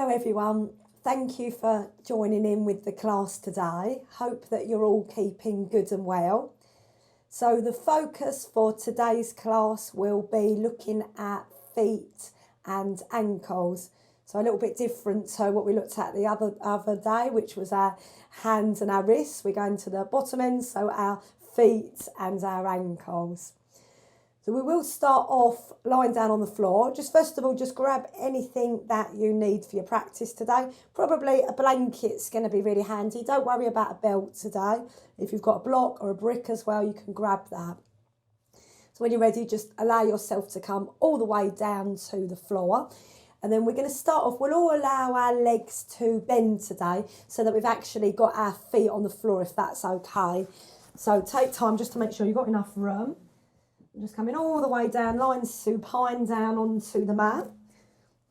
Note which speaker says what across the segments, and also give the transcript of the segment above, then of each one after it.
Speaker 1: Hello everyone, thank you for joining in with the class today. Hope that you're all keeping good and well. So the focus for today's class will be looking at feet and ankles. So a little bit different to what we looked at the other day, which was our hands and our wrists. We're going to the bottom end, so our feet and our ankles. So we will start off lying down on the floor. Just first of all, just grab anything that you need for your practice today. Probably a blanket's going to be really handy. Don't worry about a belt today. If you've got a block or a brick as well, you can grab that. So when you're ready, just allow yourself to come all the way down to the floor. And then we're going to start off, we'll all allow our legs to bend today so that we've actually got our feet on the floor, if that's okay. So take time just to make sure you've got enough room. Just coming all the way down, lying supine down onto the mat.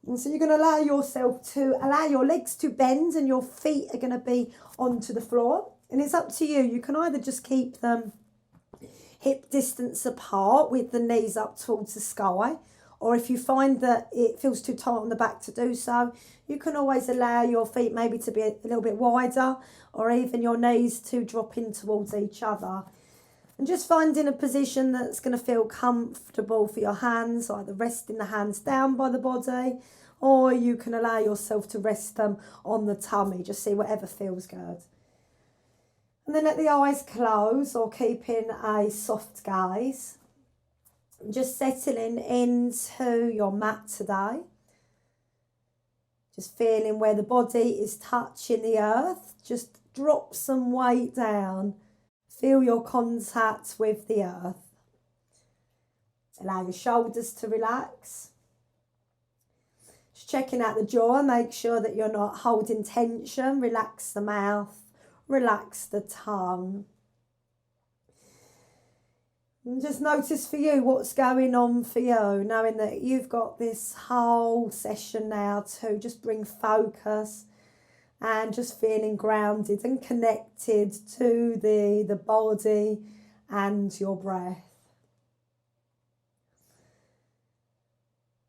Speaker 1: And so you're going to allow yourself to allow your legs to bend and your feet are going to be onto the floor. And it's up to you. You can either just keep them hip distance apart with the knees up towards the sky. Or if you find that it feels too tight on the back to do so, you can always allow your feet maybe to be a little bit wider or even your knees to drop in towards each other. And just finding a position that's going to feel comfortable for your hands, either resting the hands down by the body, or you can allow yourself to rest them on the tummy. Just see whatever feels good. And then let the eyes close or keeping a soft gaze. Just settling into your mat today. Just feeling where the body is touching the earth. Just drop some weight down. Feel your contact with the earth. Allow your shoulders to relax. Just checking out the jaw, make sure that you're not holding tension. Relax the mouth, relax the tongue. And just notice for you what's going on for you, knowing that you've got this whole session now to just bring focus and just feeling grounded and connected to the body and your breath.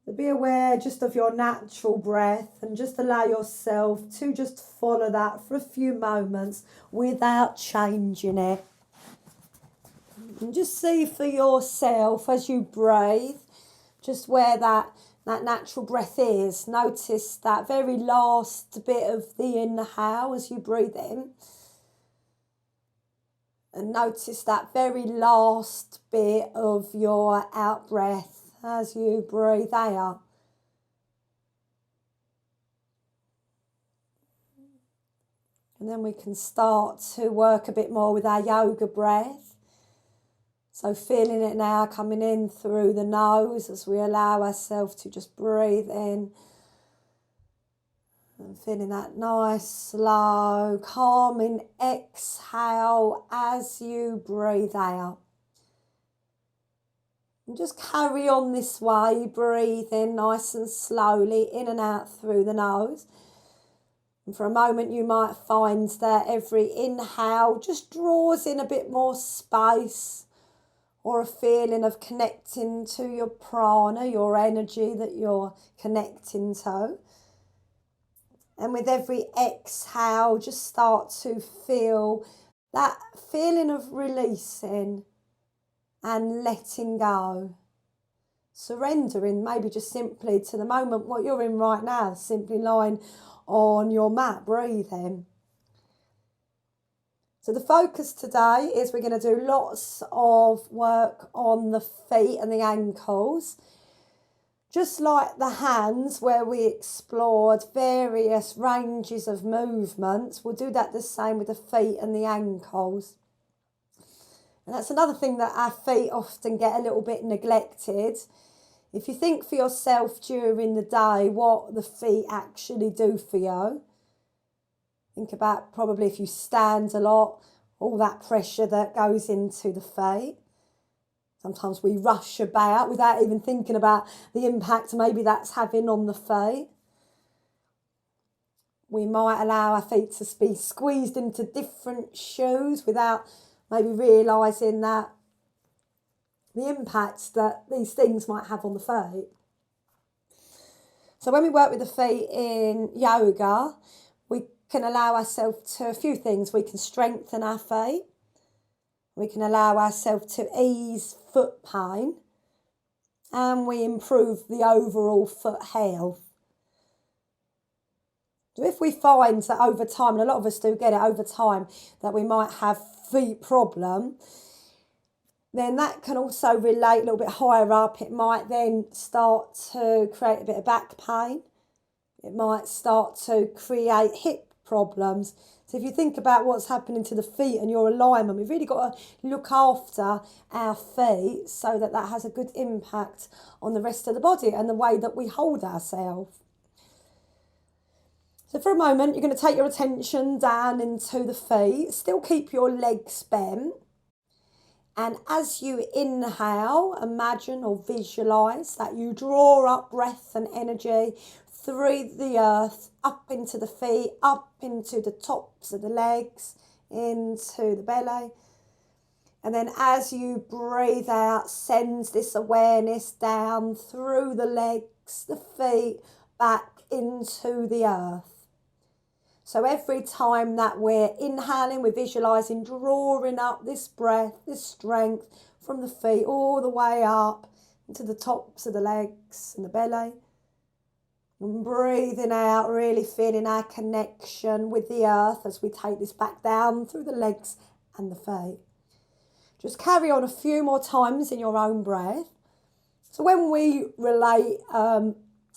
Speaker 1: So be aware just of your natural breath and just allow yourself to just follow that for a few moments without changing it. And just see for yourself as you breathe, just where that natural breath is. Notice that very last bit of the inhale as you breathe in. And notice that very last bit of your out breath as you breathe out. And then we can start to work a bit more with our yoga breath. So feeling it now coming in through the nose as we allow ourselves to just breathe in. And feeling that nice, slow, calming exhale as you breathe out. And just carry on this way, breathe in nice and slowly, in and out through the nose. And for a moment you might find that every inhale just draws in a bit more space, or a feeling of connecting to your prana, your energy that you're connecting to. And with every exhale, just start to feel that feeling of releasing and letting go. Surrendering maybe just simply to the moment, what you're in right now, simply lying on your mat, breathing. So the focus today is we're going to do lots of work on the feet and the ankles. Just like the hands where we explored various ranges of movements, we'll do that the same with the feet and the ankles. And that's another thing that our feet often get a little bit neglected. If you think for yourself during the day what the feet actually do for you, think about probably if you stand a lot, all that pressure that goes into the feet. Sometimes we rush about without even thinking about the impact maybe that's having on the feet. We might allow our feet to be squeezed into different shoes without maybe realising that the impact that these things might have on the feet. So So when we work with the feet in yoga, we can allow ourselves to a few things. We can strengthen our feet. We can allow ourselves to ease foot pain. And we improve the overall foot health. So if we find that over time, and a lot of us do get it over time, that we might have feet problem, then that can also relate a little bit higher up. It might then start to create a bit of back pain. It might start to create hip problems. So if you think about what's happening to the feet and your alignment, we've really got to look after our feet so that that has a good impact on the rest of the body and the way that we hold ourselves. So for a moment, you're going to take your attention down into the feet. Still keep your legs bent. And as you inhale, imagine or visualise that you draw up breath and energy through the earth, up into the feet, up into the tops of the legs, into the belly. And then as you breathe out, send this awareness down through the legs, the feet, back into the earth. So every time that we're inhaling, we're visualising, drawing up this breath, this strength from the feet all the way up into the tops of the legs and the belly. And breathing out, really feeling our connection with the earth as we take this back down through the legs and the feet. Just carry on a few more times in your own breath. So when we relate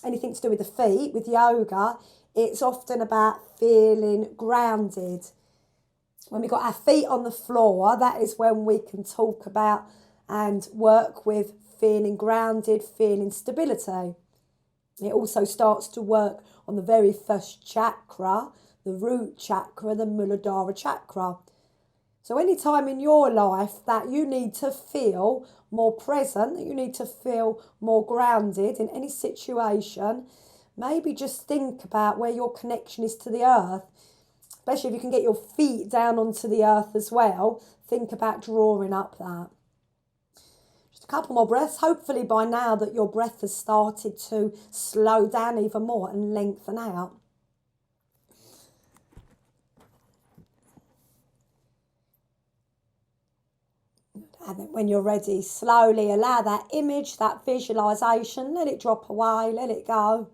Speaker 1: anything to do with the feet, with yoga, it's often about feeling grounded. When we've got our feet on the floor, that is when we can talk about and work with feeling grounded, feeling stability. It also starts to work on the very first chakra, the root chakra, the Muladhara chakra. So any time in your life that you need to feel more present, that you need to feel more grounded in any situation, maybe just think about where your connection is to the earth. Especially if you can get your feet down onto the earth as well, think about drawing up that. Just a couple more breaths. Hopefully by now that your breath has started to slow down even more and lengthen out. And then when you're ready, slowly allow that image, that visualisation, let it drop away, let it go.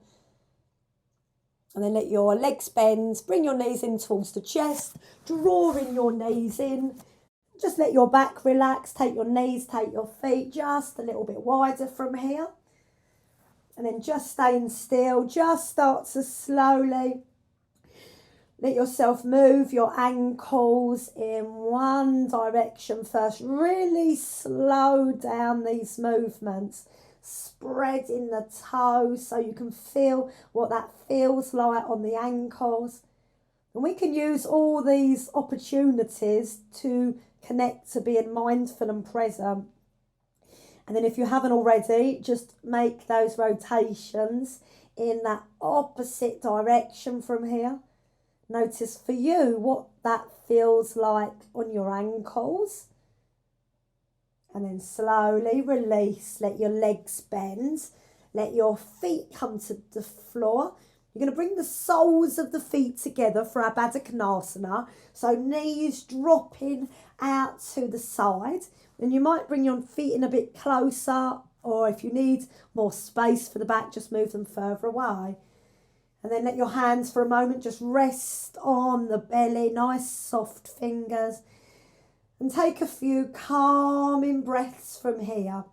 Speaker 1: And then let your legs bend, bring your knees in towards the chest, drawing your knees in. Just let your back relax, take your knees, take your feet just a little bit wider from here. And then just staying still, just start to slowly let yourself move your ankles in one direction first. Really slow down these movements. Spreading the toes so you can feel what that feels like on the ankles. And we can use all these opportunities to connect to being mindful and present. And then if you haven't already, just make those rotations in that opposite direction from here. Notice for you what that feels like on your ankles. And then slowly release, let your legs bend, let your feet come to the floor. You're going to bring the soles of the feet together for our Baddha Konasana. So knees dropping out to the side. And you might bring your feet in a bit closer, or if you need more space for the back, just move them further away. And then let your hands for a moment just rest on the belly, nice soft fingers. And take a few calming breaths from here.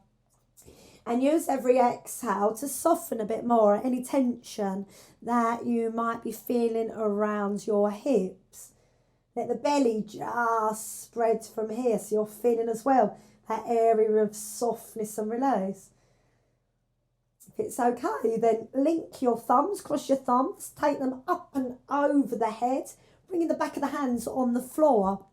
Speaker 1: And use every exhale to soften a bit more any tension that you might be feeling around your hips. Let the belly just spread from here so you're feeling as well that area of softness and release. If it's okay, then link your thumbs, cross your thumbs, take them up and over the head, bringing the back of the hands on the floor.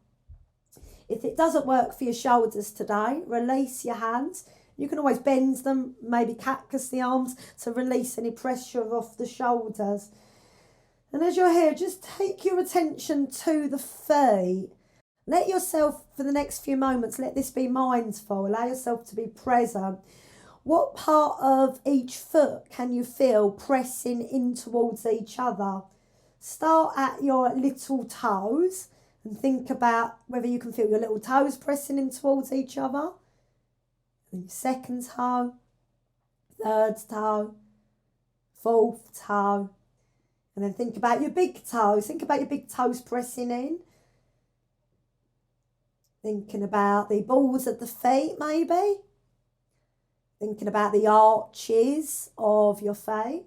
Speaker 1: If it doesn't work for your shoulders today, release your hands. You can always bend them, maybe cactus the arms to release any pressure off the shoulders. And as you're here, just take your attention to the feet. Let yourself, for the next few moments, let this be mindful. Allow yourself to be present. What part of each foot can you feel pressing in towards each other? Start at your little toes and think about whether you can feel your little toes pressing in towards each other. And your second toe, third toe, fourth toe. And then think about your big toes. Think about your big toes pressing in. Thinking about the balls of the feet, maybe. Thinking about the arches of your feet.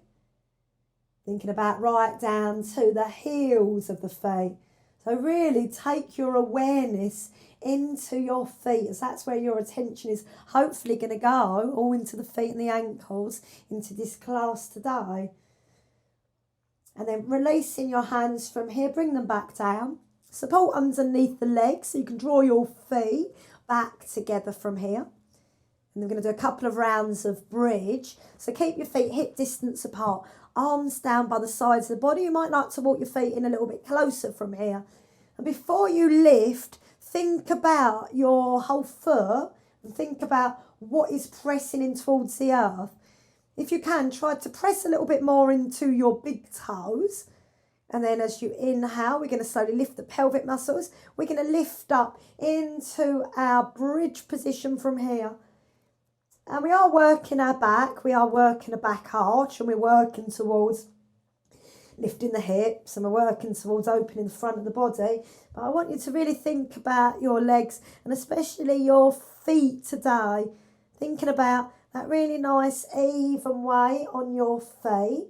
Speaker 1: Thinking about right down to the heels of the feet. So really take your awareness into your feet, as that's where your attention is hopefully going to go, all into the feet and the ankles, into this class today. And then releasing your hands from here, bring them back down. Support underneath the legs so you can draw your feet back together from here. And we're going to do a couple of rounds of bridge. So keep your feet hip distance apart, arms down by the sides of the body. You might like to walk your feet in a little bit closer from here. And before you lift, think about your whole foot and think about what is pressing in towards the earth. If you can, try to press a little bit more into your big toes. And then as you inhale, we're going to slowly lift the pelvic muscles. We're going to lift up into our bridge position from here. And we are working our back, we are working a back arch, and we're working towards lifting the hips, and we're working towards opening the front of the body. But I want you to really think about your legs, and especially your feet today. Thinking about that really nice even way on your feet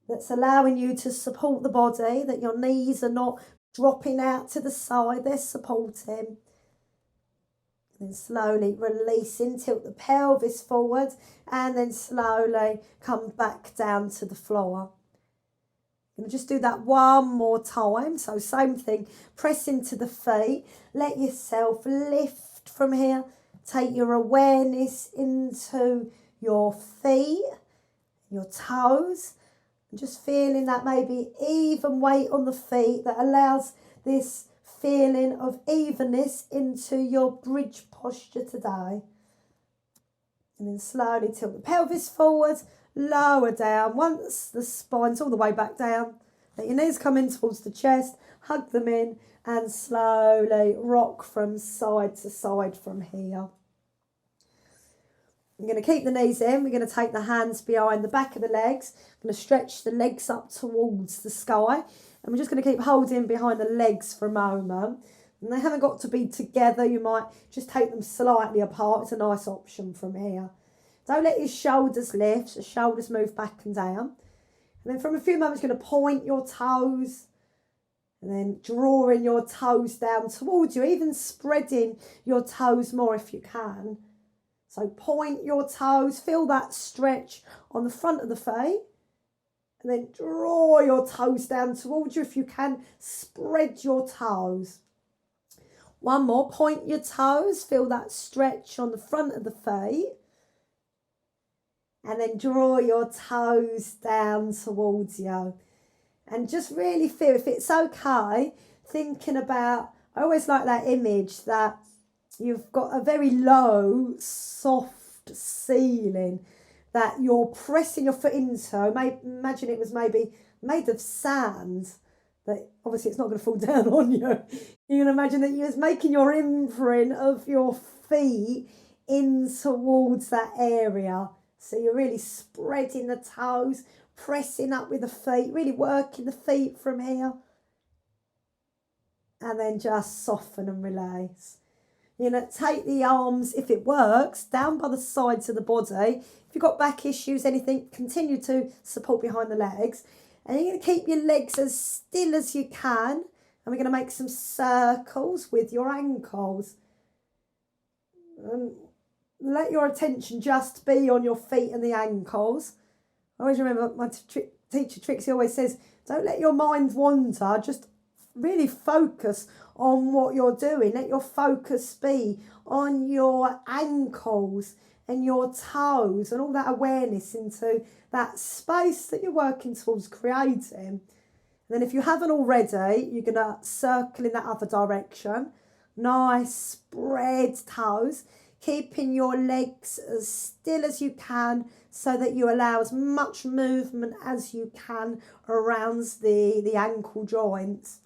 Speaker 1: that's allowing you to support the body, that your knees are not dropping out to the side, they're supporting. Then slowly releasing, tilt the pelvis forward, and then slowly come back down to the floor. I'm going to just do that one more time. So same thing, press into the feet, let yourself lift from here. Take your awareness into your feet, your toes, and just feeling that maybe even weight on the feet that allows this feeling of evenness into your bridge posture today. And then slowly tilt the pelvis forward, lower down. Once the spine's all the way back down, let your knees come in towards the chest, hug them in, and slowly rock from side to side from here. I'm going to keep the knees in. We're going to take the hands behind the back of the legs. I'm going to stretch the legs up towards the sky. And we're just going to keep holding behind the legs for a moment. And they haven't got to be together. You might just take them slightly apart. It's a nice option from here. Don't let your shoulders lift. The shoulders move back and down. And then from a few moments, you're going to point your toes. And then drawing your toes down towards you. Even spreading your toes more if you can. So point your toes. Feel that stretch on the front of the feet. And then draw your toes down towards you. If you can, spread your toes. One more, point your toes. Feel that stretch on the front of the feet. And then draw your toes down towards you. And just really feel, if it's okay, thinking about, I always like that image that you've got a very low, soft ceiling that you're pressing your foot into. Imagine it was maybe made of sand, but obviously it's not going to fall down on you. You can imagine that you're making your imprint of your feet in towards that area. So you're really spreading the toes, pressing up with the feet, really working the feet from here. And then just soften and release. You're going to take the arms, if it works, down by the sides of the body. If you've got back issues, anything, continue to support behind the legs. And you're going to keep your legs as still as you can. And we're going to make some circles with your ankles. Let your attention just be on your feet and the ankles. I always remember my teacher Trixie always says, don't let your mind wander, just really focus on what you're doing. Let your focus be on your ankles and your toes and all that awareness into that space that you're working towards creating. And then if you haven't already, you're going to circle in that other direction. Nice spread toes. keeping your legs as still as you can so that you allow as much movement as you can around the ankle joints.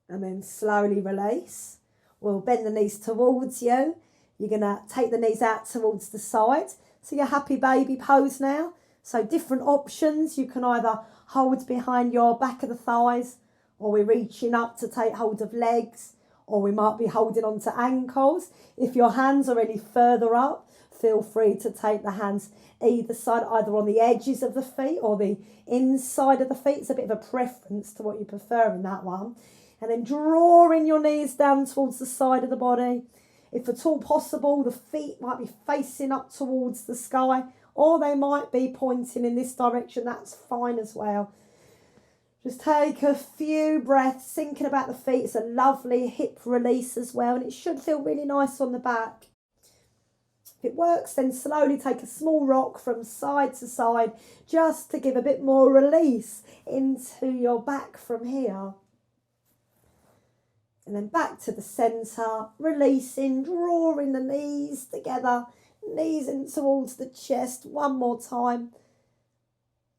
Speaker 1: And then slowly release. We'll bend the knees towards you. You're going to take the knees out towards the side. So your happy baby pose now. So different options. You can either hold behind your back of the thighs, or we're reaching up to take hold of legs, or we might be holding on to ankles. If your hands are any further up, feel free to take the hands either side, either on the edges of the feet or the inside of the feet. It's a bit of a preference to what you prefer in that one. And then drawing your knees down towards the side of the body. If at all possible, the feet might be facing up towards the sky, or they might be pointing in this direction. That's fine as well. Just take a few breaths, thinking about the feet. It's a lovely hip release as well, and it should feel really nice on the back. If it works, then slowly take a small rock from side to side, just to give a bit more release into your back from here. And then back to the centre, releasing, drawing the knees together, knees in towards the chest one more time.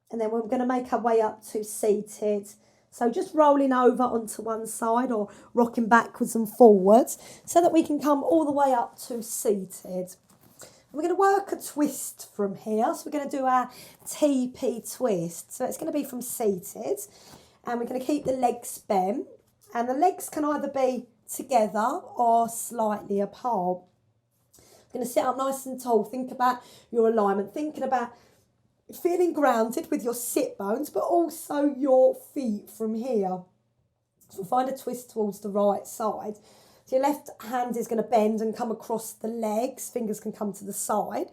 Speaker 1: And then we're going to make our way up to seated. So just rolling over onto one side or rocking backwards and forwards so that we can come all the way up to seated. We're going to work a twist from here. So we're going to do our TP twist. So it's going to be from seated, and we're going to keep the legs bent. And the legs can either be together or slightly apart. I'm going to sit up nice and tall. Think about your alignment. Thinking about feeling grounded with your sit bones, but also your feet from here. So find a twist towards the right side. So your left hand is going to bend and come across the legs. Fingers can come to the side.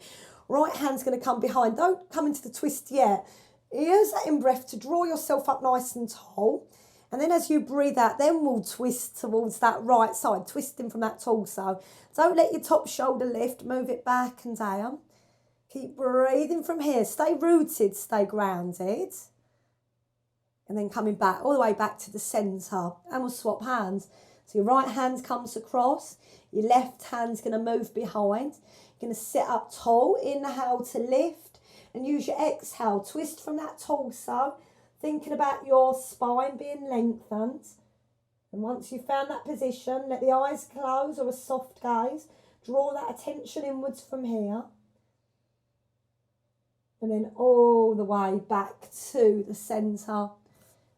Speaker 1: Right hand's going to come behind. Don't come into the twist yet. Use that in-breath to draw yourself up nice and tall. And then as you breathe out, then we'll twist towards that right side, twisting from that torso. Don't let your top shoulder lift, move it back and down. Keep breathing from here. Stay rooted, stay grounded. And then coming back, all the way back to the centre. And we'll swap hands. So your right hand comes across, your left hand's going to move behind. You're going to sit up tall, inhale to lift, and use your exhale. Twist from that torso. Thinking about your spine being lengthened. And once you've found that position, let the eyes close or a soft gaze. Draw that attention inwards from here. And then all the way back to the centre.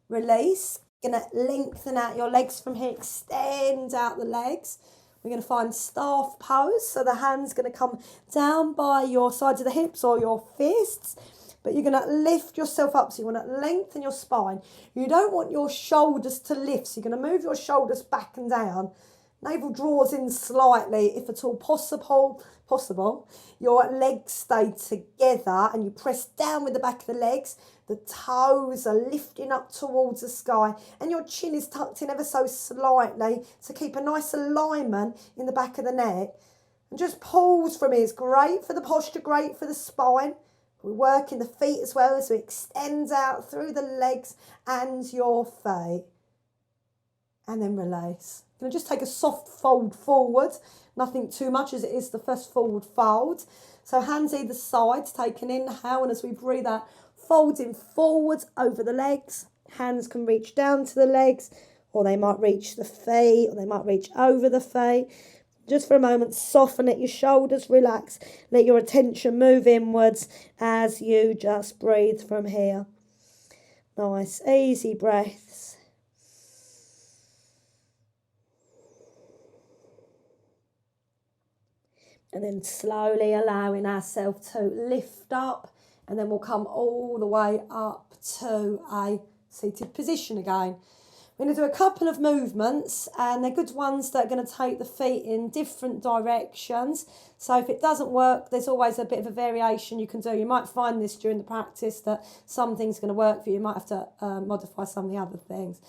Speaker 1: Release. Going to lengthen out your legs from here. Extend out the legs. We're going to find staff pose. So the hand's going to come down by your sides of the hips or your fists. But you're going to lift yourself up, so you want to lengthen your spine. You don't want your shoulders to lift, so you're going to move your shoulders back and down. Navel draws in slightly, if at all possible. Your legs stay together and you press down with the back of the legs. The toes are lifting up towards the sky and your chin is tucked in ever so slightly to keep a nice alignment in the back of the neck. And just pause from here. It's great for the posture, great for the spine. We're working the feet as well as we extend out through the legs and your feet. And then release. Going to just take a soft fold forward. Nothing too much as it is the first forward fold. So hands either side, take an inhale, and as we breathe out, folding forwards over the legs. Hands can reach down to the legs, or they might reach the feet, or they might reach over the feet. Just for a moment, soften, let your shoulders relax. Let your attention move inwards as you just breathe from here. Nice, easy breaths. And then slowly allowing ourselves to lift up. And then we'll come all the way up to a seated position again. We're going to do a couple of movements, and they're good ones that are going to take the feet in different directions. So if it doesn't work, there's always a bit of a variation you can do. You might find this during the practice that some things are going to work for you. You might have to modify some of the other things.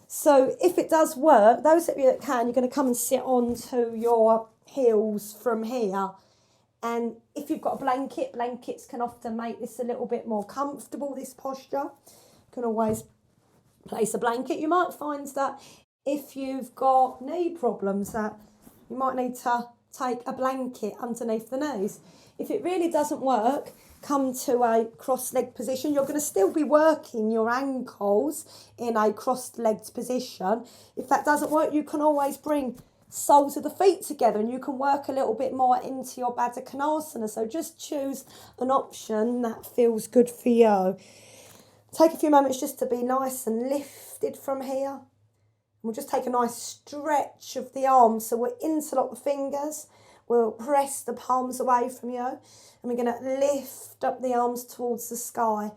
Speaker 1: So if it does work, those of you that can, you're going to come and sit onto your heels from here. And if you've got a blanket, blankets can often make this a little bit more comfortable, this posture. You can always place a blanket. You might find that if you've got knee problems that you might need to take a blanket underneath the knees. If it really doesn't work, come to a cross-legged position. You're going to still be working your ankles in a cross-legged position. If that doesn't work, you can always bring soles of the feet together and you can work a little bit more into your Baddha Konasana. So just choose an option that feels good for you. Take a few moments just to be nice and lifted from here. We'll just take a nice stretch of the arms. So we'll interlock the fingers. We'll press the palms away from you. And we're going to lift up the arms towards the sky.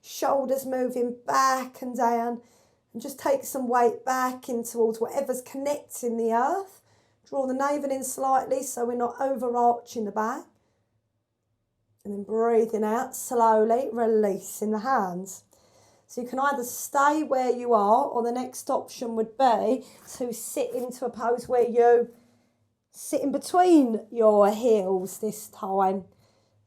Speaker 1: Shoulders moving back and down. And just take some weight back in towards whatever's connecting the earth. Draw the navel in slightly so we're not overarching the back. And then breathing out slowly, releasing the hands. So you can either stay where you are, or the next option would be to sit into a pose where you sit in between your heels this time.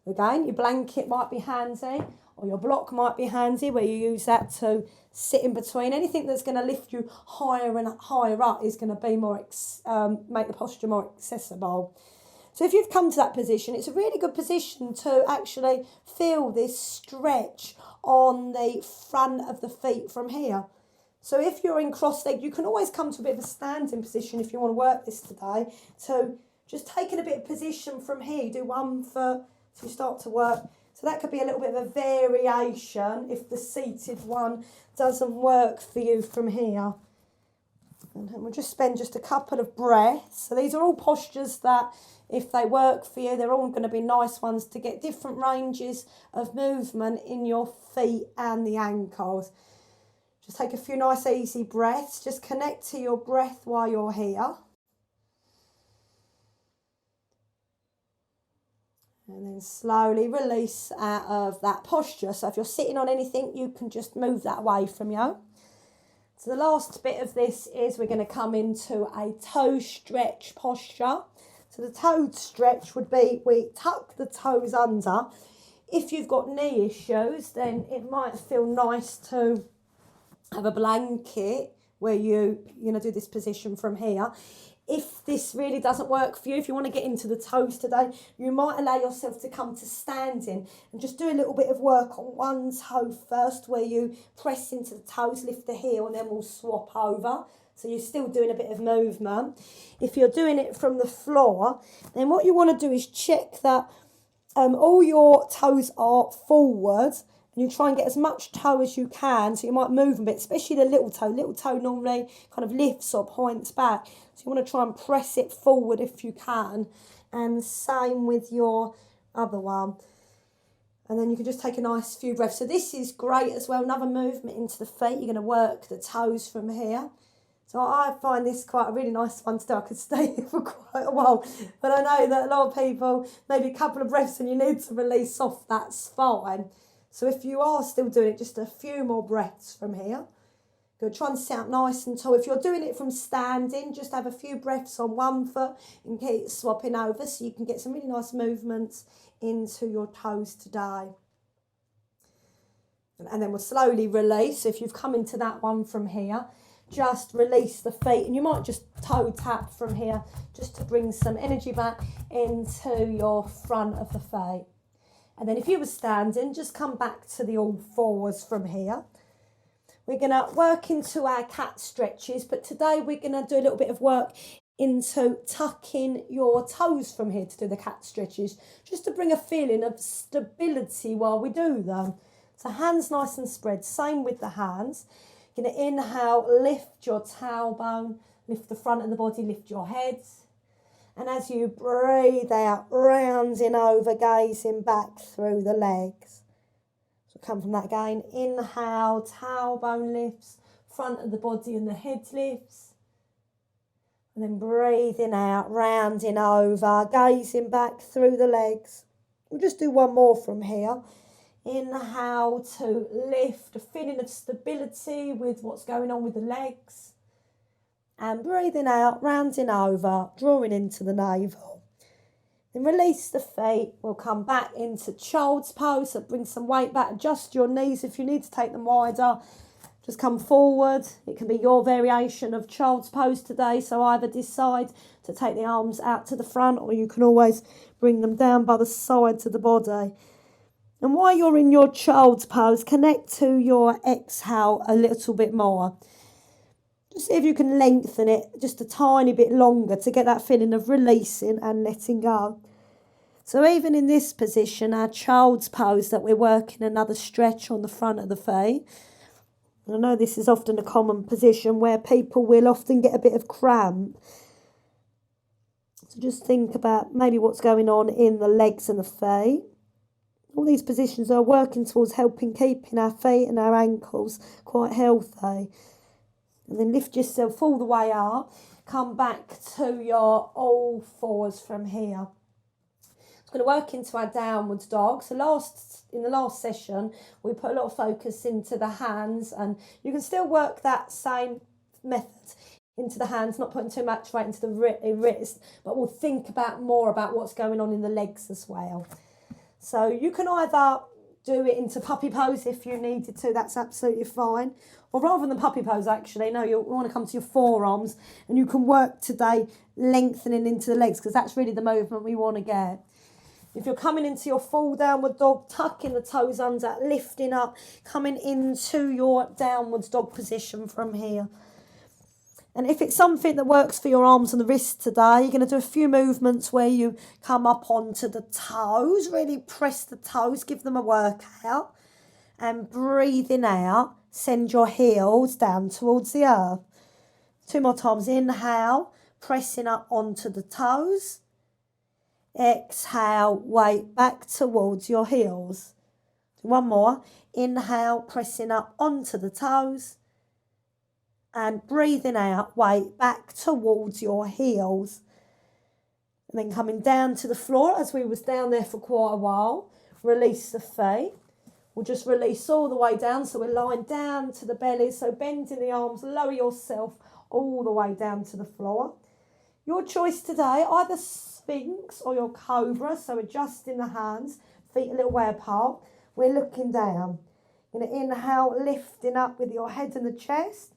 Speaker 1: Again, your blanket might be handy, or your block might be handy, where you use that to sit in between. Anything that's going to lift you higher and higher up is going to be more make the posture more accessible. So if you've come to that position, it's a really good position to actually feel this stretch on the front of the feet from here. So if you're in cross-legged, you can always come to a bit of a standing position if you want to work this today. So just taking a bit of position from here, you do 1 foot, so you start to work. So that could be a little bit of a variation if the seated one doesn't work for you from here. And we'll just spend just a couple of breaths. So these are all postures that, if they work for you, they're all going to be nice ones to get different ranges of movement in your feet and the ankles. Just take a few nice easy breaths. Just connect to your breath while you're here. And then slowly release out of that posture. So if you're sitting on anything, you can just move that away from you. So the last bit of this is we're going to come into a toe stretch posture. So the toe stretch would be, we tuck the toes under. If you've got knee issues, then it might feel nice to have a blanket where you do this position from here. If this really doesn't work for you, if you want to get into the toes today, you might allow yourself to come to standing and just do a little bit of work on one toe first, where you press into the toes, lift the heel, and then we'll swap over. So you're still doing a bit of movement. If you're doing it from the floor, then what you want to do is check that all your toes are forward, and you try and get as much toe as you can. So you might move a bit, especially the little toe. Little toe normally kind of lifts or points back. So you want to try and press it forward if you can. And same with your other one. And then you can just take a nice few breaths. So this is great as well. Another movement into the feet. You're going to work the toes from here. So I find this quite a really nice one to do. I could stay here for quite a while. But I know that a lot of people, maybe a couple of breaths and you need to release off, that's fine. So if you are still doing it, just a few more breaths from here. Go try and sit up nice and tall. If you're doing it from standing, just have a few breaths on 1 foot and keep swapping over so you can get some really nice movements into your toes today. And then we'll slowly release. So if you've come into that one from here, just release the feet, and you might just toe tap from here just to bring some energy back into your front of the feet. And then if you were standing, just come back to the all fours from here. We're going to work into our cat stretches, but today we're going to do a little bit of work into tucking your toes from here to do the cat stretches, just to bring a feeling of stability while we do them. So hands nice and spread, same with the hands. You're going to inhale, lift your tailbone, lift the front of the body, lift your head. And as you breathe out, rounding over, gazing back through the legs. So come from that again. Inhale, tailbone lifts, front of the body and the head lifts. And then breathing out, rounding over, gazing back through the legs. We'll just do one more from here. Inhale to lift, a feeling of stability with what's going on with the legs. And breathing out, rounding over, drawing into the navel. Then release the feet. We'll come back into child's pose. So bring some weight back. Adjust your knees if you need to take them wider. Just come forward. It can be your variation of child's pose today. So either decide to take the arms out to the front, or you can always bring them down by the sides of the body. And while you're in your child's pose, connect to your exhale a little bit more. Just see if you can lengthen it just a tiny bit longer to get that feeling of releasing and letting go. So even in this position, our child's pose, that we're working another stretch on the front of the feet. I know this is often a common position where people will often get a bit of cramp. So just think about maybe what's going on in the legs and the feet. All these positions are working towards helping keeping our feet and our ankles quite healthy. And then lift yourself all the way up. Come back to your all fours from here. It's going to work into our downwards dog. So in the last session, we put a lot of focus into the hands, and you can still work that same method into the hands, not putting too much weight into the wrist, but we'll think more about what's going on in the legs as well. So you can either do it into puppy pose if you needed to, that's absolutely fine. Or rather than puppy pose, actually, no, you want to come to your forearms, and you can work today lengthening into the legs, because that's really the movement we want to get. If you're coming into your full downward dog, tucking the toes under, lifting up, coming into your downwards dog position from here. And if it's something that works for your arms and the wrists today, you're going to do a few movements where you come up onto the toes, really press the toes, give them a workout. And breathing out, send your heels down towards the earth. 2 more times. Inhale, pressing up onto the toes. Exhale, weight back towards your heels. 1 more. Inhale, pressing up onto the toes. And breathing out, weight back towards your heels. And then coming down to the floor, as we was down there for quite a while. Release the feet. We'll just release all the way down. So we're lying down to the belly. So bending the arms, lower yourself all the way down to the floor. Your choice today, either Sphinx or your Cobra. So adjusting the hands, feet a little way apart. We're looking down. You're going to inhale, lifting up with your head and the chest.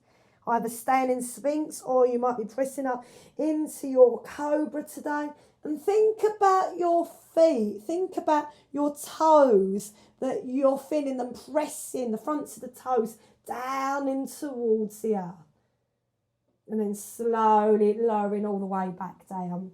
Speaker 1: Either staying in Sphinx, or you might be pressing up into your Cobra today. And think about your feet. Think about your toes, that you're feeling them pressing the fronts of the toes down in towards the earth. And then slowly lowering all the way back down.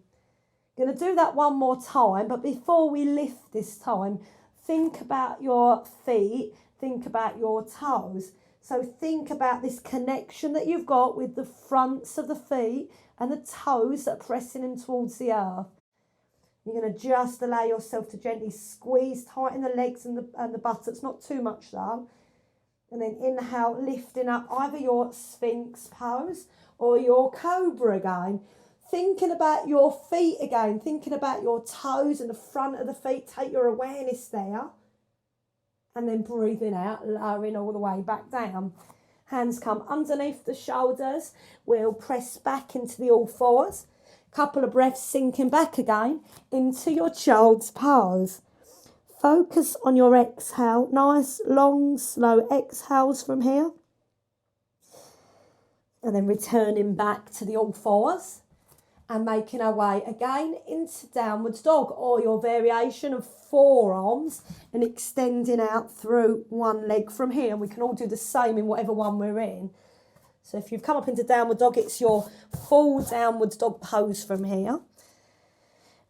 Speaker 1: Going to do that 1 more time, but before we lift this time, think about your feet, think about your toes. So think about this connection that you've got with the fronts of the feet and the toes that are pressing in towards the earth. You're going to just allow yourself to gently squeeze tight in the legs and the buttocks, not too much though. And then inhale, lifting up either your Sphinx pose or your Cobra again. Thinking about your feet again, thinking about your toes and the front of the feet. Take your awareness there. And then breathing out, lowering all the way back down. Hands come underneath the shoulders. We'll press back into the all fours. Couple of breaths, sinking back again into your child's pose. Focus on your exhale. Nice, long, slow exhales from here. And then returning back to the all fours. And making our way again into downwards dog, or your variation of forearms, and extending out through one leg from here. And we can all do the same in whatever one we're in. So if you've come up into downward dog, it's your full downwards dog pose from here.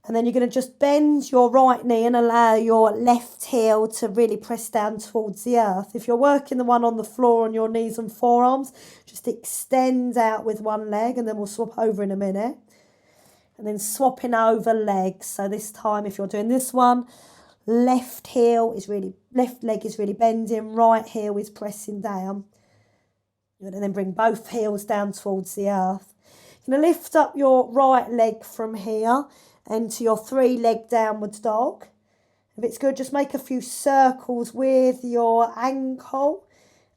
Speaker 1: And then you're going to just bend your right knee and allow your left heel to really press down towards the earth. If you're working the one on the floor on your knees and forearms, just extend out with one leg, and then we'll swap over in a minute. And then swapping over legs. So this time, if you're doing this one, left leg is really bending, right heel is pressing down. And then bring both heels down towards the earth. You're going to lift up your right leg from here into your 3-leg downwards dog. If it's good, just make a few circles with your ankle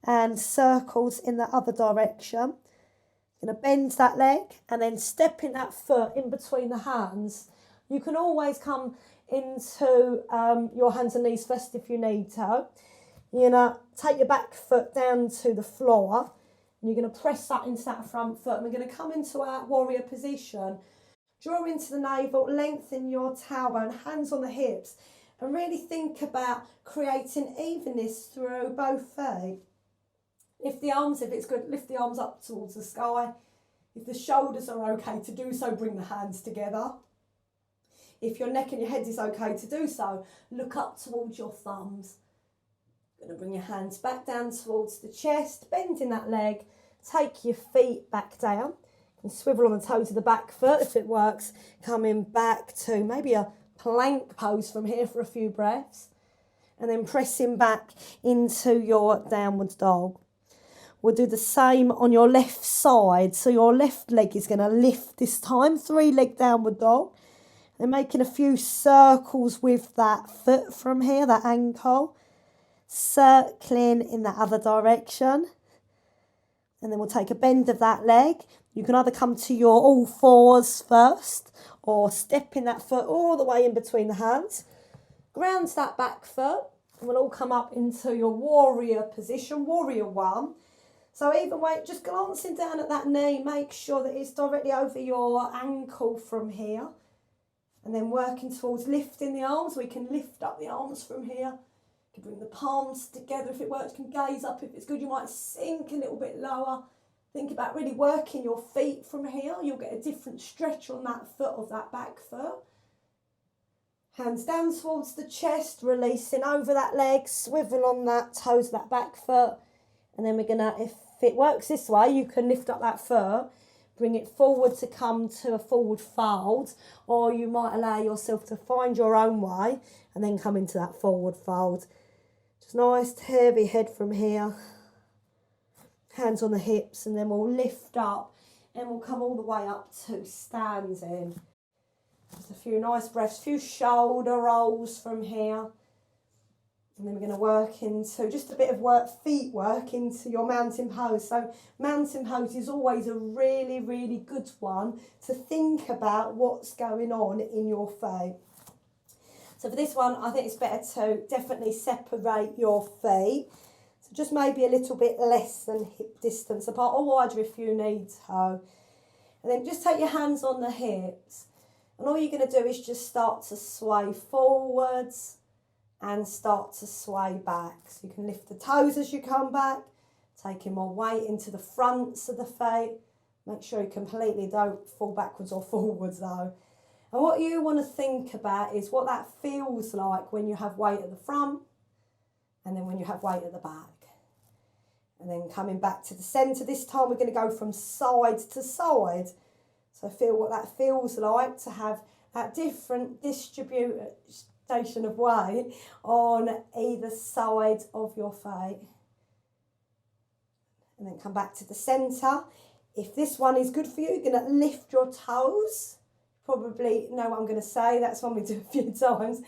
Speaker 1: and circles in the other direction. You're going to bend that leg and then stepping that foot in between the hands. You can always come into your hands and knees first if you need to. You're going to take your back foot down to the floor, and you're going to press that into that front foot. And we're going to come into our warrior position. Draw into the navel, lengthen your tailbone, hands on the hips, and really think about creating evenness through both feet. Lift the arms, if it's good, lift the arms up towards the sky. If the shoulders are okay to do so, bring the hands together. If your neck and your head is okay to do so, look up towards your thumbs. You're going to bring your hands back down towards the chest, bending that leg, take your feet back down. You can swivel on the toes of the back foot if it works, coming back to maybe a plank pose from here for a few breaths, and then pressing back into your downward dog. We'll do the same on your left side, so your left leg is going to lift this time, 3-leg downward dog, and making a few circles with that foot from here, that ankle, circling in the other direction, and then we'll take a bend of that leg. You can either come to your all fours first, or stepping that foot all the way in between the hands. Ground that back foot, and we'll all come up into your warrior position, warrior one. So even weight, just glancing down at that knee, make sure that it's directly over your ankle from here. And then working towards lifting the arms. We can lift up the arms from here. You can bring the palms together if it works. You can gaze up if it's good. You might sink a little bit lower. Think about really working your feet from here. You'll get a different stretch on that foot of that back foot. Hands down towards the chest, releasing over that leg, swivel on that toes of that back foot. And then we're going to, if it works this way, you can lift up that foot, bring it forward to come to a forward fold, or you might allow yourself to find your own way and then come into that forward fold. Just nice heavy head from here. Hands on the hips, and then we'll lift up and we'll come all the way up to standing. Just a few nice breaths, a few shoulder rolls from here. And then we're going to work into just a bit of feet work into your mountain pose. So mountain pose is always a really, really good one to think about what's going on in your feet. So for this one, I think it's better to definitely separate your feet. So just maybe a little bit less than hip distance apart, or wider if you need to. And then just take your hands on the hips. And all you're going to do is just start to sway forwards and start to sway back. So you can lift the toes as you come back, taking more weight into the fronts of the feet. Make sure you completely don't fall backwards or forwards though. And what you want to think about is what that feels like when you have weight at the front and then when you have weight at the back. And then coming back to the centre, this time we're going to go from side to side. So feel what that feels like to have that different distribution of weight on either side of your feet. And then come back to the centre. If this one is good for you, you're going to lift your toes. Probably know what I'm going to say. That's one we do a few times.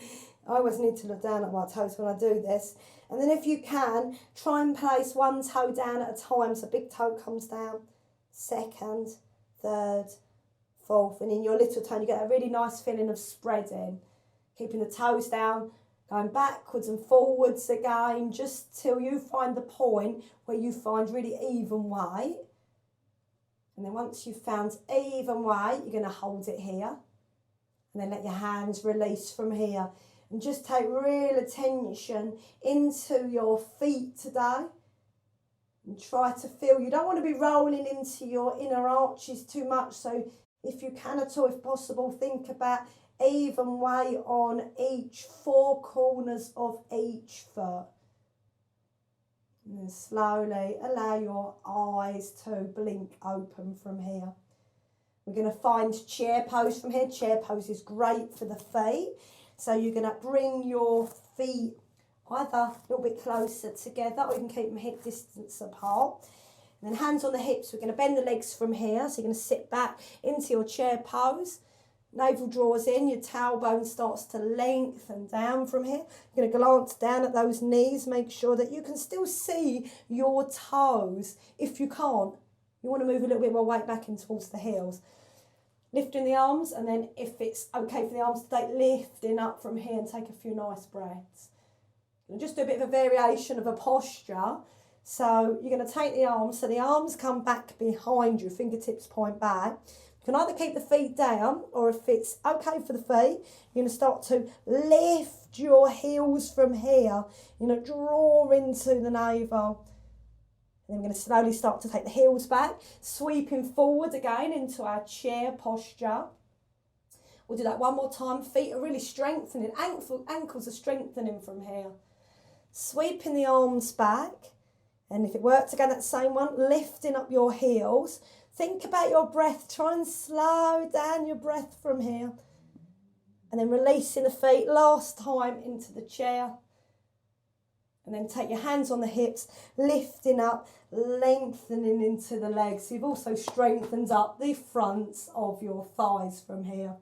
Speaker 1: I always need to look down at my toes when I do this. And then if you can, try and place one toe down at a time. So big toe comes down, second, third, fourth. And in your little toe, you get a really nice feeling of spreading. Keeping the toes down, going backwards and forwards again, just till you find the point where you find really even weight. And then once you've found even weight, you're going to hold it here. And then let your hands release from here. And just take real attention into your feet today. And try to feel, you don't want to be rolling into your inner arches too much. So if you can at all, if possible, think about even weight on each four corners of each foot. And then slowly allow your eyes to blink open from here. We're going to find chair pose from here. Chair pose is great for the feet. So you're going to bring your feet either a little bit closer together, or you can keep them hip distance apart. And then hands on the hips, we're going to bend the legs from here. So you're going to sit back into your chair pose. Navel draws in, your tailbone starts to lengthen down from here. You're going to glance down at those knees, make sure that you can still see your toes. If you can't, you want to move a little bit more weight back in towards the heels. Lifting the arms, and then if it's okay for the arms to take, lifting up from here and take a few nice breaths. And just do a bit of a variation of a posture. So you're going to take the arms, so the arms come back behind you, fingertips point back. You can either keep the feet down, or if it's okay for the feet, you're going to start to lift your heels from here. You're going to draw into the navel. And then we're going to slowly start to take the heels back, sweeping forward again into our chair posture. We'll do that one more time. Feet are really strengthening. Ankles are strengthening from here. Sweeping the arms back. And if it works again, that same one, lifting up your heels. Think about your breath. Try and slow down your breath from here. And then releasing the feet last time into the chair. And then take your hands on the hips, lifting up, lengthening into the legs. You've also strengthened up the fronts of your thighs from here.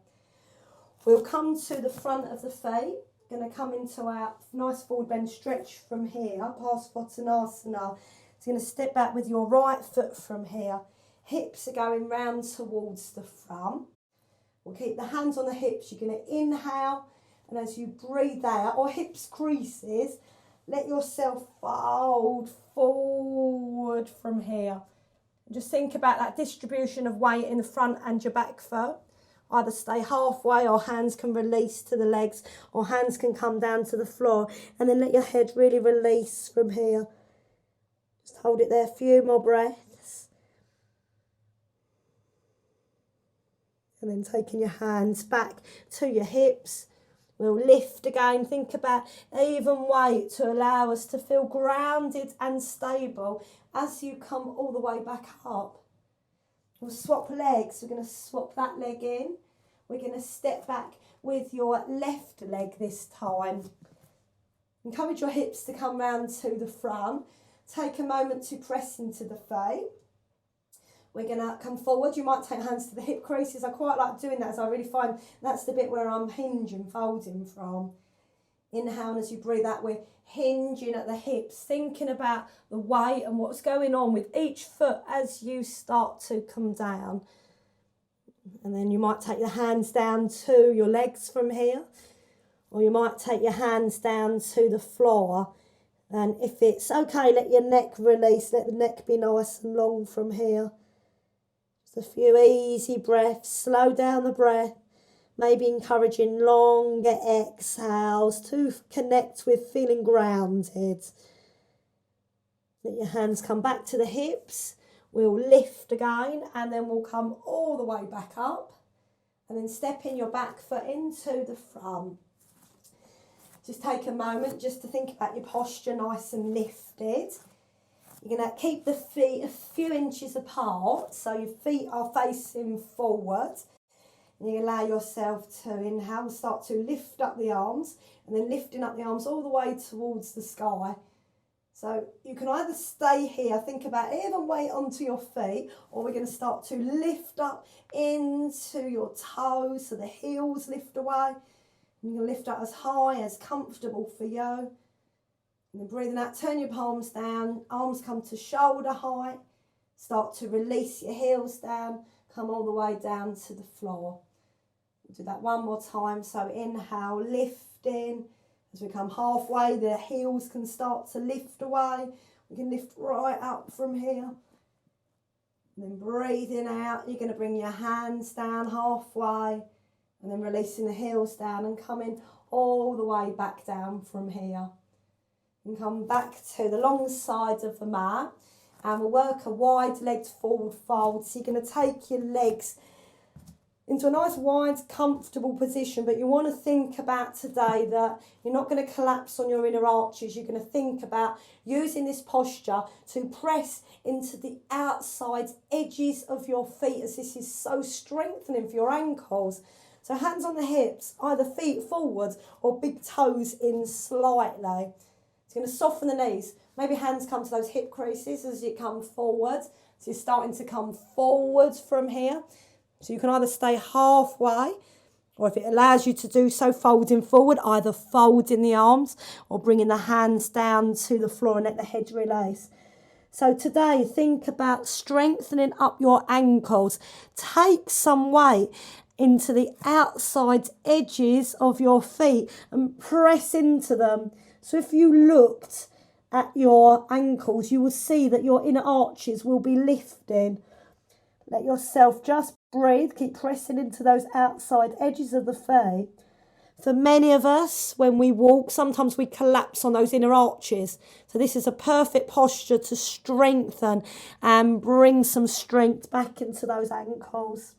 Speaker 1: We'll come to the front of the feet. Going to come into our nice forward bend stretch from here, past Uttanasana. So you're going to step back with your right foot from here. Hips are going round towards the front. We'll keep the hands on the hips. You're going to inhale, and as you breathe out, or hips creases, let yourself fold forward from here. And just think about that distribution of weight in the front and your back foot. Either stay halfway, or hands can release to the legs, or hands can come down to the floor, and then let your head really release from here. Just hold it there, a few more breaths. And then taking your hands back to your hips. We'll lift again. Think about even weight to allow us to feel grounded and stable as you come all the way back up. We'll swap legs. We're going to swap that leg in. We're going to step back with your left leg this time. Encourage your hips to come round to the front. Take a moment to press into the feet. We're going to come forward. You might take hands to the hip creases. I quite like doing that, as I really find that's the bit where I'm hinging, folding from. Inhale, and as you breathe out, we're hinging at the hips, thinking about the weight and what's going on with each foot as you start to come down. And then you might take your hands down to your legs from here, or you might take your hands down to the floor. And if it's okay, let your neck release, let the neck be nice and long from here. Just a few easy breaths, slow down the breath. Maybe encouraging longer exhales to connect with feeling grounded. Let your hands come back to the hips. We'll lift again, and then we'll come all the way back up. And then stepping your back foot into the front. Just take a moment just to think about your posture nice and lifted. You're going to keep the feet a few inches apart, so your feet are facing forward. And you allow yourself to inhale and start to lift up the arms, and then lifting up the arms all the way towards the sky. So you can either stay here, think about even weight onto your feet, or we're going to start to lift up into your toes, so the heels lift away. And you're going to lift up as high as comfortable for you. And then breathing out, turn your palms down, arms come to shoulder height. Start to release your heels down, come all the way down to the floor. We'll do that one more time. So inhale, lifting. As we come halfway, the heels can start to lift away. We can lift right up from here. And then breathing out, you're going to bring your hands down halfway, and then releasing the heels down and coming all the way back down from here. And come back to the long side of the mat, and we'll work a wide-legged forward fold. So you're going to take your legs into a nice wide comfortable position, but you want to think about today that you're not going to collapse on your inner arches. You're going to think about using this posture to press into the outside edges of your feet, as this is so strengthening for your ankles. So hands on the hips, either feet forward or big toes in slightly. It's going to soften the knees. Maybe hands come to those hip creases as you come forward. So you're starting to come forward from here. So you can either stay halfway, or if it allows you to do so, folding forward, either folding the arms or bringing the hands down to the floor and let the head release. So today, think about strengthening up your ankles. Take some weight into the outside edges of your feet and press into them. So if you looked at your ankles, you will see that your inner arches will be lifting. Let yourself just breathe. Keep pressing into those outside edges of the feet. For many of us, when we walk, sometimes we collapse on those inner arches. So this is a perfect posture to strengthen and bring some strength back into those ankles.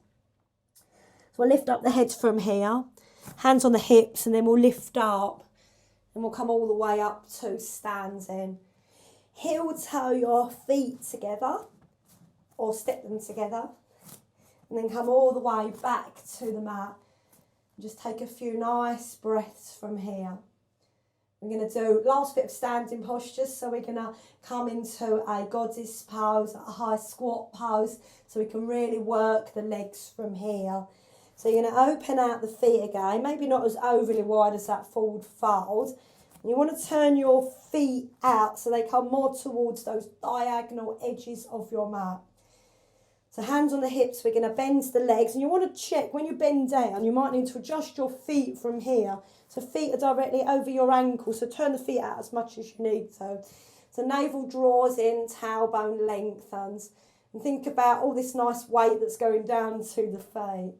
Speaker 1: So we'll lift up the head from here, hands on the hips, and then we'll lift up and we'll come all the way up to standing. Heel toe your feet together or step them together and then come all the way back to the mat. Just take a few nice breaths from here. We're going to do last bit of standing postures. So we're going to come into a goddess pose, a high squat pose, so we can really work the legs from here. So you're going to open out the feet again, maybe not as overly wide as that forward fold. And you want to turn your feet out so they come more towards those diagonal edges of your mat. So hands on the hips, we're going to bend the legs. And you want to check, when you bend down, you might need to adjust your feet from here. So feet are directly over your ankles. So turn the feet out as much as you need to. So navel draws in, tailbone lengthens. And think about all this nice weight that's going down to the feet.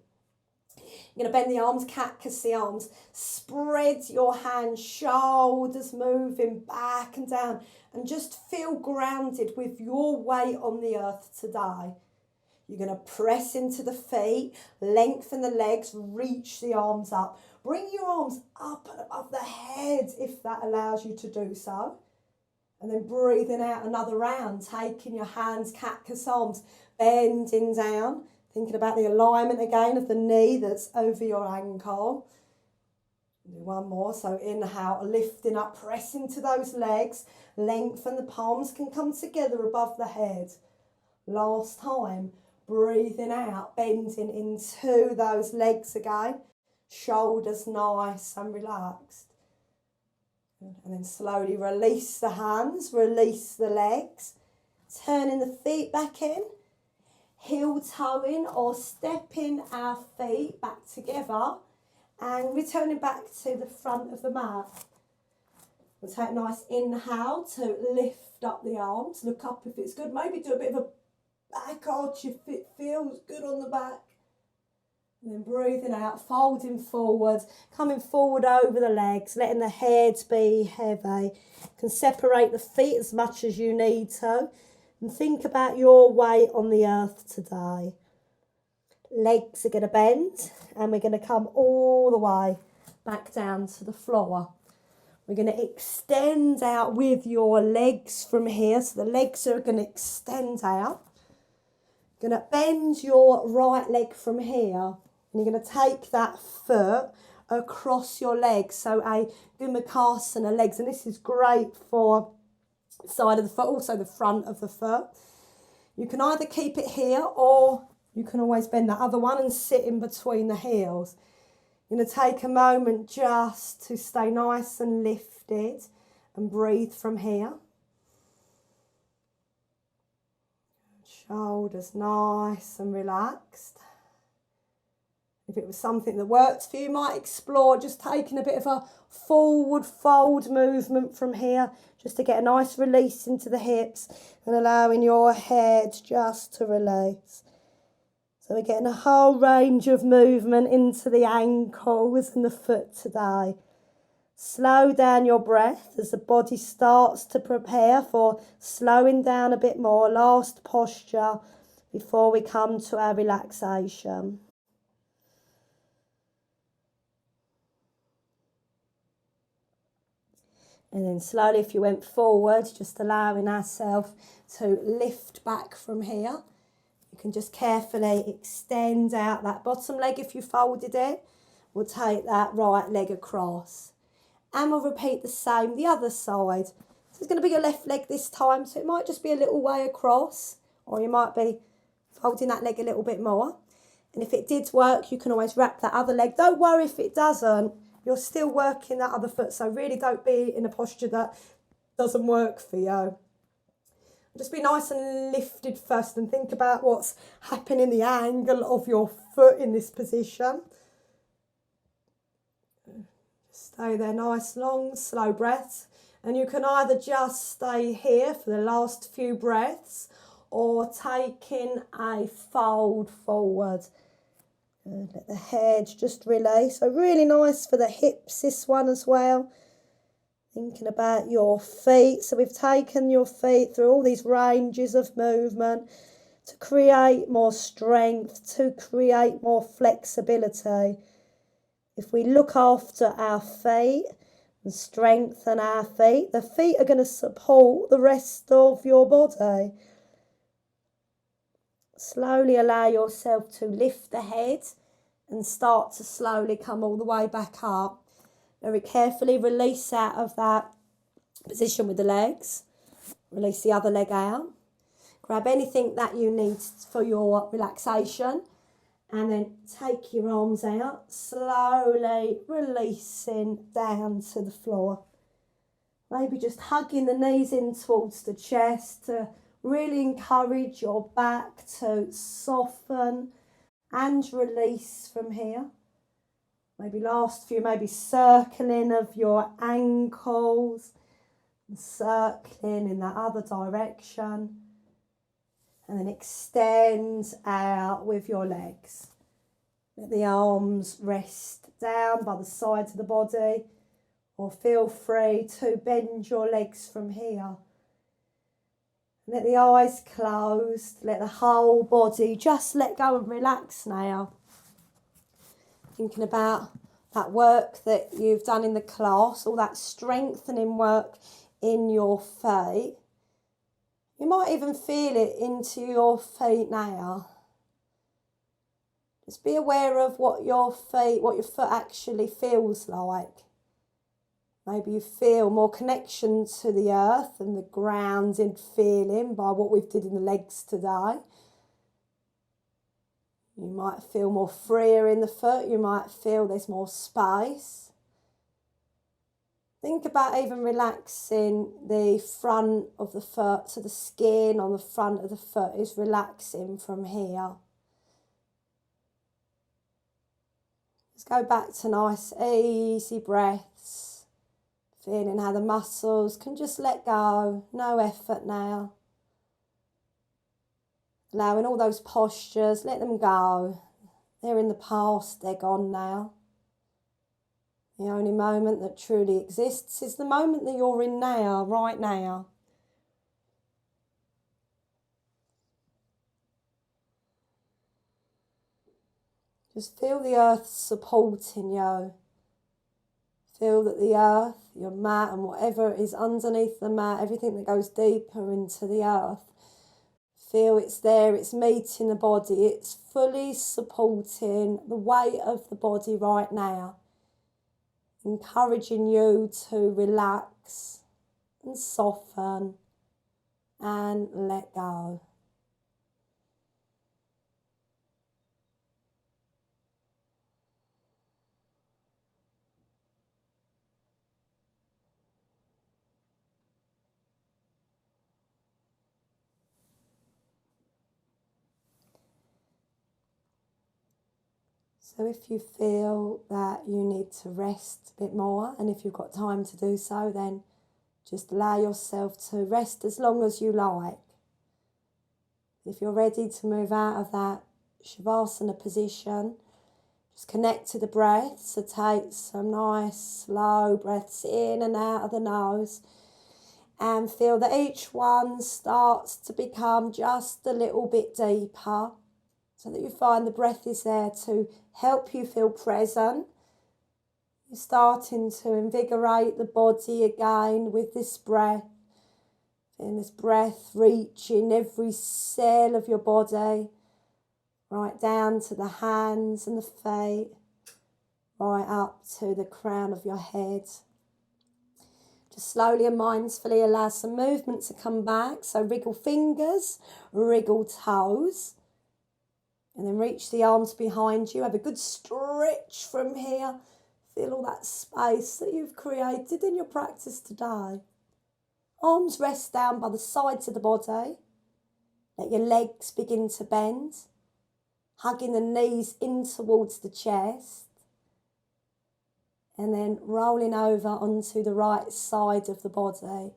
Speaker 1: You're going to bend the arms, kiss the arms. Spread your hands, shoulders moving back and down. And just feel grounded with your weight on the earth today. You're going to press into the feet, lengthen the legs, reach the arms up. Bring your arms up and above the head if that allows you to do so. And then breathing out another round, taking your hands, cactus arms, bending down. Thinking about the alignment again of the knee that's over your ankle. Do one more. So inhale, lifting up, press into those legs. Lengthen the palms can come together above the head. Last time. Breathing out, bending into those legs again. Shoulders nice and relaxed. And then slowly release the hands, release the legs. Turning the feet back in. Heel toeing or stepping our feet back together. And returning back to the front of the mat. We'll take a nice inhale to lift up the arms. Look up if it's good. Maybe do a bit of a back arch if it feels good on the back. And then breathing out, folding forward, coming forward over the legs, letting the head be heavy. You can separate the feet as much as you need to. And think about your weight on the earth today. Legs are going to bend and we're going to come all the way back down to the floor. We're going to extend out with your legs from here. So the legs are going to extend out. You're going to bend your right leg from here and you're going to take that foot across your legs. So a Gomukhasana legs, and this is great for the side of the foot, also the front of the foot. You can either keep it here or you can always bend the other one and sit in between the heels. You're going to take a moment just to stay nice and lifted and breathe from here. Shoulders nice and relaxed. If it was something that works for you, you might explore just taking a bit of a forward fold movement from here, just to get a nice release into the hips and allowing your head just to release. So we're getting a whole range of movement into the ankles and the foot today. Slow down your breath as the body starts to prepare for slowing down a bit more. Last posture before we come to our relaxation. And then slowly, if you went forward, just allowing ourselves to lift back from here. You can just carefully extend out that bottom leg if you folded it. We'll take that right leg across. And we'll repeat the same the other side. So it's going to be your left leg this time. So it might just be a little way across. Or you might be folding that leg a little bit more. And if it did work, you can always wrap that other leg. Don't worry if it doesn't. You're still working that other foot. So really don't be in a posture that doesn't work for you. Just be nice and lifted first and think about what's happening, the angle of your foot in this position. Stay there, nice, long, slow breaths. And you can either just stay here for the last few breaths or taking a fold forward. And let the head just release. So really nice for the hips, this one as well. Thinking about your feet. So we've taken your feet through all these ranges of movement to create more strength, to create more flexibility. If we look after our feet and strengthen our feet, the feet are going to support the rest of your body. Slowly allow yourself to lift the head and start to slowly come all the way back up. Very carefully release out of that position with the legs. Release the other leg out. Grab anything that you need for your relaxation. And then take your arms out, slowly releasing down to the floor. Maybe just hugging the knees in towards the chest to really encourage your back to soften and release from here. Maybe last few, maybe circling of your ankles, and circling in that other direction. And then extend out with your legs. Let the arms rest down by the sides of the body, or feel free to bend your legs from here. Let the eyes closed, let the whole body just let go and relax now. Thinking about that work that you've done in the class, all that strengthening work in your feet. You might even feel it into your feet now. Just be aware of what your foot actually feels like. Maybe you feel more connection to the earth and the grounded feeling by what we've did in the legs today. You might feel more freer in the foot. You might feel there's more space. Think about even relaxing the front of the foot, so the skin on the front of the foot is relaxing from here. Let's go back to nice, easy breaths. Feeling how the muscles can just let go, no effort now. Allowing all those postures, let them go. They're in the past, they're gone now. The only moment that truly exists is the moment that you're in now, right now. Just feel the earth supporting you. Feel that the earth, your mat and whatever is underneath the mat, everything that goes deeper into the earth, feel it's there, it's meeting the body, it's fully supporting the weight of the body right now. Encouraging you to relax and soften and let go. So if you feel that you need to rest a bit more, and if you've got time to do so, then just allow yourself to rest as long as you like. If you're ready to move out of that Shavasana position, just connect to the breath. So take some nice slow breaths in and out of the nose, and feel that each one starts to become just a little bit deeper, so that you find the breath is there to help you feel present. You're starting to invigorate the body again with this breath. Feeling this breath reaching every cell of your body, right down to the hands and the feet, right up to the crown of your head. Just slowly and mindfully allow some movement to come back. So wriggle fingers, wriggle toes. And then reach the arms behind you. Have a good stretch from here. Feel all that space that you've created in your practice today. Arms rest down by the sides of the body. Let your legs begin to bend. Hugging the knees in towards the chest. and then rolling over onto the right side of the body.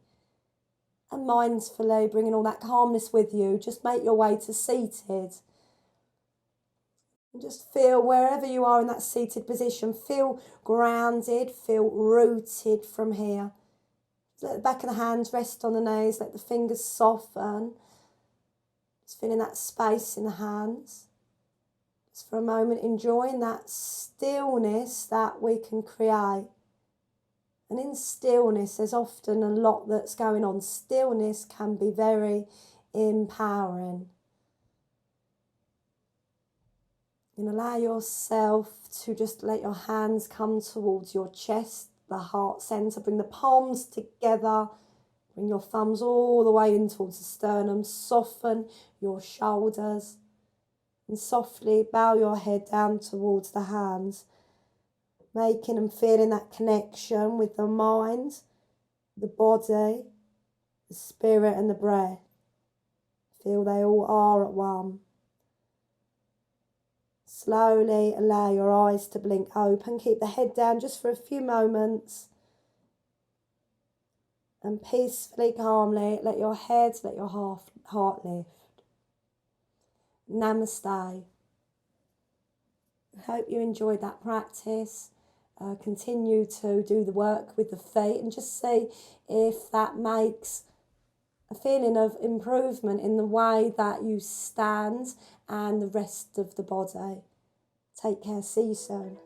Speaker 1: And mindfully bringing all that calmness with you, just make your way to seated. And just feel wherever you are in that seated position, feel grounded, feel rooted from here. Let the back of the hands rest on the knees, let the fingers soften. Just feeling that space in the hands. Just for a moment, enjoying that stillness that we can create. And in stillness, there's often a lot that's going on. Stillness can be very empowering. And allow yourself to just let your hands come towards your chest, the heart centre. Bring the palms together. Bring your thumbs all the way in towards the sternum. Soften your shoulders. And softly bow your head down towards the hands. Making and feeling that connection with the mind, the body, the spirit and the breath. Feel they all are at one. Slowly allow your eyes to blink open. Keep the head down just for a few moments. And peacefully, calmly, let your head, let your heart lift. Namaste. I hope you enjoyed that practice. Continue to do the work with the feet and just see if that makes a feeling of improvement in the way that you stand and the rest of the body. Take care. See you soon.